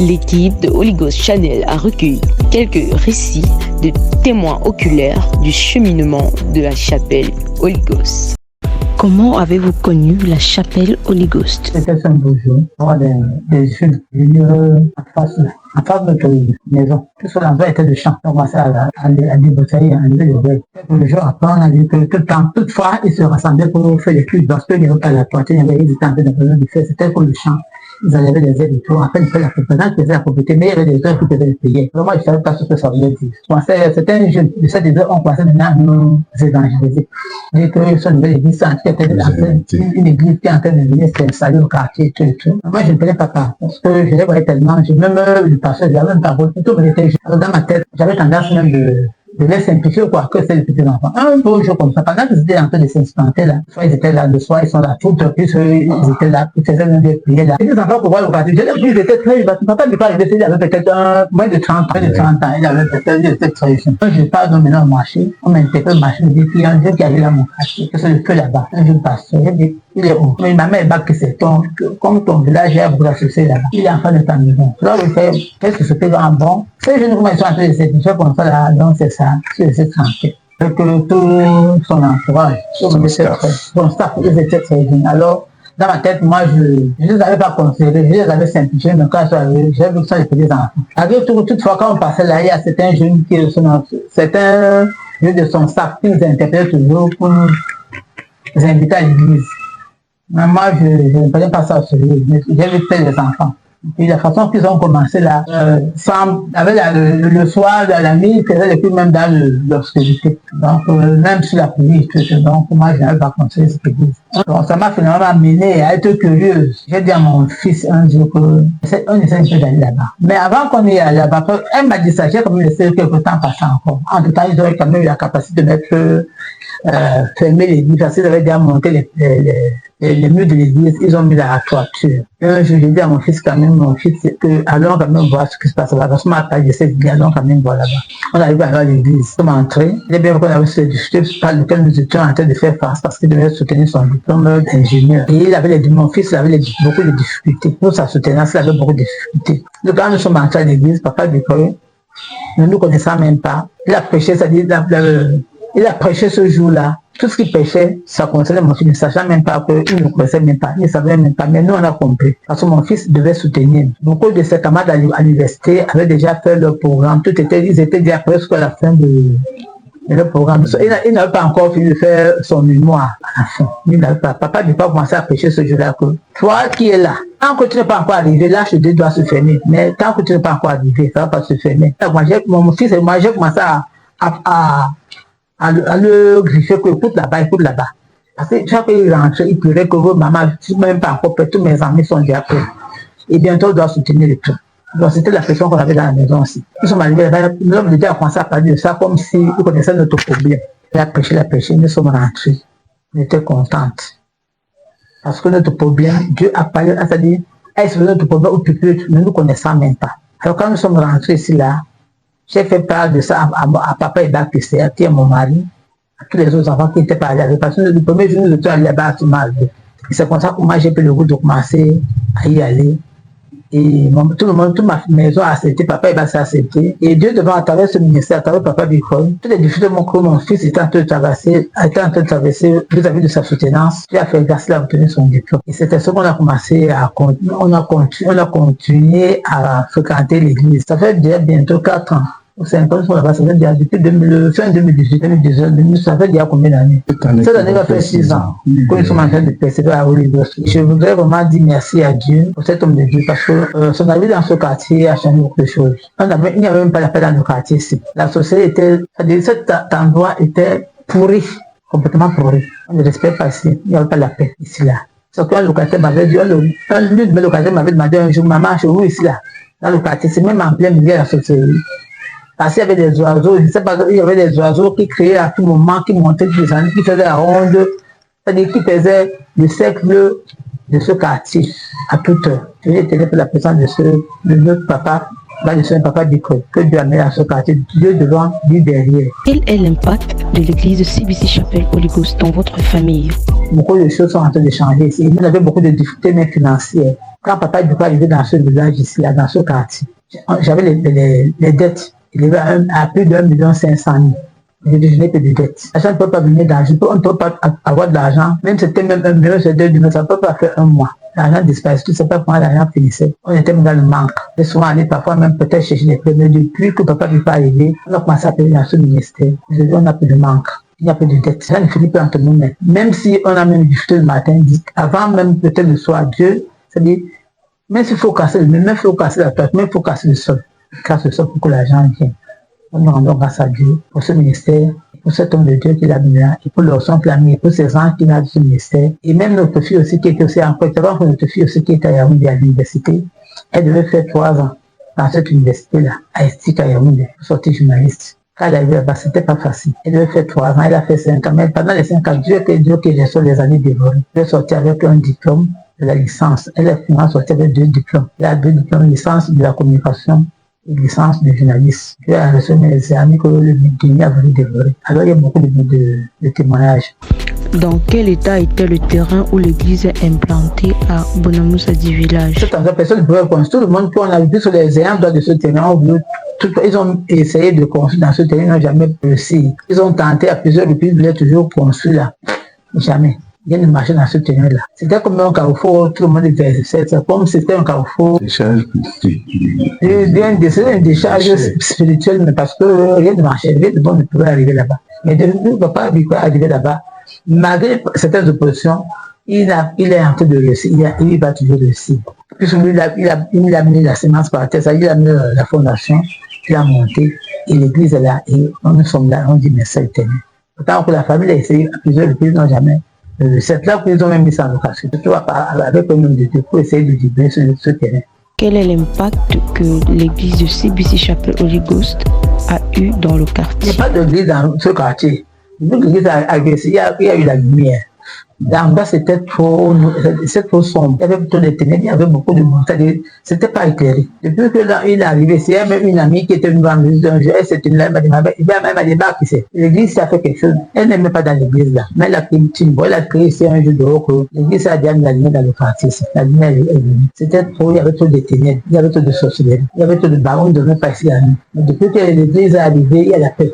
l'équipe de Holy Ghost Channel a recueilli quelques récits de témoins oculaires du cheminement de la chapelle Holy Ghost. Comment avez-vous connu la chapelle Holy Ghost? C'était un beau jour, des jeunes en face de notre maison. Tout ce l'endroit était de champ. On commençait à débouteiller, à enlever les verres. Le jour après, on a dit que toutefois, ils se rassemblaient pour faire des cultes. Parce qu'il n'y avait pas la toiture, ils étaient en train de faire, c'était pour le champ. Ils enlevaient les aides et tout. Après, ils faisaient la propriété, ils faisaient la propriété, mais il y avait des gens qui faisaient les payer. Vraiment, je ne savais pas ce que ça voulait dire. C'était un jeune, de cette idée, on commençait maintenant à nous évangéliser. Dès qu'ils sont nouvelles églises, une église qui est en train de venir s'installer au quartier, tout et tout. Moi, je ne connais pas ça, parce que je les voyais tellement, j'ai même le passé, j'avais même pas beaucoup, tout était dans ma tête. J'avais tendance même de les simplifier, quoi, que c'est les petits enfants. Un beau jour comme ça, pendant qu'ils étaient en train de s'implanter là, soit ils étaient là, le soir ils sont là, tout, plus ils étaient là, ils faisaient même des prières là. Les enfants pour voir le quartier, ils étaient très jeunes, papa n'est pas arrivé, il avait peut-être moins de 30 ans, il avait peut-être, il était très jeune. Quand je pars donc maintenant au marché, on m'interpelle au marché, je dis qu'il y a un jeune qui arrive là mon quartier, que c'est le feu là-bas, un jeune pasteur, je dis, il est où? Mais ma mère bat que c'est comme ton village, il y a beaucoup d'associés là-bas. Il est en train de ta maison. Là, il fait, qu'est-ce que c'était en bon? Ces jeunes, comment ils sont en train de s'étudier comme ça là, donc c'est ça, c'est cette santé. Et que tout son entourage, son staff, ils étaient très jeunes. Alors, dans ma tête, moi, je ne les avais pas considérés, je les avais simplifiés, mais quand ils sont arrivés, j'ai vu que ça, les petits enfants. Avec toutefois, quand on passait là, il y a certains jeunes qui sont, certains jeunes de son staff qui nous interpellaient toujours pour nous inviter à l'église. Mais moi, je ne connais pas ça au sérieux. J'ai vu que les enfants. Et la façon qu'ils ont commencé là, avec le soir, la nuit, ils faisaient les coups même dans l'obscurité. Donc, même sur la pluie, donc moi, je n'avais pas conseillé cette église. Donc, ça m'a finalement amené à être curieuse. J'ai dit à mon fils un jour qu'on essaie un peu d'aller là-bas. Mais avant qu'on y aille là-bas, elle m'a dit ça, j'ai quand même laissé quelques temps passer encore. En tout temps, ils auraient quand même eu la capacité de mettre, fermer l'église, parce qu'ils avaient déjà monté les murs de l'église, ils ont mis la toiture. Et un jour, j'ai dit à mon fils quand même, allons quand même voir ce qui se passe là-bas. Parce que ma taille, j'ai dit, allons quand même voir là-bas. On arrive à l'église, on est entré. Il est bien qu'on avait ce difficulté par lequel nous étions en train de faire face parce qu'il devait soutenir son diplôme d'ingénieur. Et mon fils avait beaucoup de difficultés. Nous, sa soutenance, il avait beaucoup de difficultés. Donc, quand nous sommes entrés à l'église, papa dit que nous ne nous connaissons même pas. Il a prêché, c'est-à-dire, il a prêché ce jour-là. Tout ce qu'il prêchait, ça concernait mon fils, ne sachant même pas qu'il ne connaissait même pas, il ne savait même pas. Mais nous, on a compris. Parce que mon fils devait soutenir. Beaucoup de ses camarades à l'université avaient déjà fait leur programme. Ils étaient déjà presque à la fin de leur programme. Il n'avait pas encore fini de faire son mémoire à la fin. Il n'avait pas. Papa n'a pas commencé à prêcher ce jour-là. Toi qui es là, tant que tu n'es pas encore arrivé, l'âge de Dieu doit se fermer. Mais tant que tu n'es pas encore arrivé, ça ne va pas se fermer. Mon fils et moi, j'ai commencé à le griffer que écoute là-bas. Parce que chaque fois qu'il rentrait, il pleurait que maman, je ne même pas encore prêt, tous mes amis sont déjà prêts. Et bientôt, on doit soutenir les tout. Donc, c'était la pression qu'on avait dans la maison aussi. Nous sommes arrivés là-bas, nous avons déjà commencé à parler de ça comme si ils connaissaient notre problème. Il a prêché, nous sommes rentrés. On était contentes. Parce que notre problème, Dieu a parlé, c'est-à-dire, est-ce que notre problème au public, nous ne connaissons même pas. Alors, quand nous sommes rentrés ici, là, j'ai fait part de ça à papa et Bach, qui est mon mari, à tous les autres enfants qui étaient pas allés. Parce que le premier jour, nous étions allés là-bas à Tumal. C'est comme ça que moi, j'ai pris le goût de commencer à y aller. Et tout le monde, toute ma maison a accepté, papa et Bach s'est accepté. Et Dieu devant, à travers ce ministère, à travers papa Bicol, toutes les difficultés que mon fils était en train de traverser, vis-à-vis de sa soutenance, Dieu a fait grâce à obtenir son diplôme. Et c'était ce qu'on a commencé on a continué à fréquenter l'église. Ça fait déjà bientôt 4 ans. C'est un peu sur la base, ça fait déjà depuis fin 2018, ça fait déjà combien d'années? Cette année va faire 6 ans que nous sommes en train de persévérer à Holy Ghost. Je voudrais vraiment dire merci à Dieu pour cet homme de Dieu parce que son avis dans ce quartier a changé beaucoup de choses. Il n'y avait même pas la paix dans le quartier ici. La société était, cet endroit était pourri, complètement pourri. On ne respecte pas ici, il n'y avait pas la paix ici là. Sauf qu'un locataire m'avait dit, un de mes locataires m'avait demandé un jour, maman, chez vous ici là, dans le quartier, c'est même en plein milieu de la société. Parce qu'il y avait des oiseaux, je ne sais pas, il y avait des oiseaux qui criaient à tout moment, qui montaient tous les années, qui faisaient la ronde, c'est-à-dire qui faisaient le cercle de ce quartier à toute heure. Je vais tenir pour la présence de notre papa, de papa Bicol, que Dieu a mis à ce quartier, Dieu devant, Dieu derrière. Quel est l'impact de l'église de CBC Chapelle Holy Ghost dans votre famille? Beaucoup de choses sont en train de changer ici. Nous avons beaucoup de difficultés même financières. Quand papa est arrivé dans ce village ici, là, dans ce quartier, j'avais les dettes. Il y avait à plus d'1,5 million. Je n'ai que des dettes. L'argent ne peut pas venir d'argent. On ne peut pas avoir de l'argent. Même si c'était même 1 million, c'est 2 millions, ça ne peut pas faire un mois. L'argent disparaît. Tu ne sais pas comment l'argent finissait. On était même dans le manque. J'ai souvent allé parfois même peut-être chercher les premiers. Depuis que papa n'est pas arrivé, on a commencé à payer dans ce ministère. On n'a plus de manque. Il n'y a plus de dette. Ça ne finit pas entre nous. Même si on a même discuté le matin, avant même peut-être le soir, Dieu, c'est-à-dire, même s'il faut casser le mur, même s'il faut casser la porte, même s'il faut casser le sol. Casse le sol pour que l'argent vienne. Nous rendons grâce à Dieu pour ce ministère, pour cet homme de Dieu qui l'a mis là, et pour leur son qu'il a mis, et pour ces gens qui ont ce ministère. Et même notre fille aussi qui était aussi en Côte d'Ivoire, notre fille aussi qui était à Yaoundé à l'université, elle devait faire 3 ans dans cette université-là, à Estique à Yaoundé, pour sortir journaliste. Quand elle arrivait là-bas, c'était pas facile. Elle devait faire 3 ans, elle a fait 5 ans, mais pendant les 5 ans, Dieu que j'ai sur les années dévorées. Elle est sortie avec un diplôme de la licence. Elle est finalement sortie avec 2 diplômes. Elle a 2 diplômes, licence de la communication, une licence de journaliste. J'ai reçu mes amis que le Guinée a voulu dévorer. Alors il y a beaucoup de témoignages. Dans quel état était le terrain où l'église est implantée à Bonamoussa du village? Cette personne ne pouvait construire. Tout le monde qu'on a vu sur les ayants de ce terrain, ils ont essayé de construire dans ce terrain, ils n'ont jamais réussi. Ils ont tenté à plusieurs reprises, ils voulaient toujours construire là. Jamais. Il y a une marché dans ce terrain-là. C'était comme un carrefour, tout le monde était. C'est comme si c'était un carrefour. Décharge c'est une décharge spirituelle, mais parce que rien ne marchait, rien de bon ne pouvait arriver là-bas. Mais depuis que papa est arrivé là-bas, malgré certaines oppositions, il est en train de réussir, il va toujours réussir. Puisque lui, il a mis la semence par terre, il a mis la fondation, il a monté, et l'église est là, et nous sommes là, on dit merci à l'éternel. Pourtant que la famille a essayé à plusieurs reprises, n'ont jamais. C'est là qu'ils ont même mis ça en location, surtout avec un homme de Dieu pour essayer de libérer ce terrain. Quel est l'impact que l'église de CBC Chapel Holy Ghost a eu dans le quartier? Il n'y a pas d'église dans ce quartier. L'église a agressé, il y a eu la lumière. En bas, c'était trop sombre. Il y avait trop de ténèbres, il y avait beaucoup de monde. C'était pas éclairé. Depuis qu'il est arrivé, il y a même une amie qui était venue dans l'église un jour. Elle m'a dit, même à débat qui c'est. L'église, ça fait quelque chose. Elle n'aimait pas dans l'église là. Mais elle a pris une petite boîte, elle a créé ici un jour dehors que l'église a déjà mis la lumière dans le quartier. La lumière est venue. C'était trop, il y avait trop de ténèbres, il y avait trop de sorcellerie, il y avait trop de barons, on ne devait pas ici à nous. Mais depuis que l'église est arrivée, il y a la paix.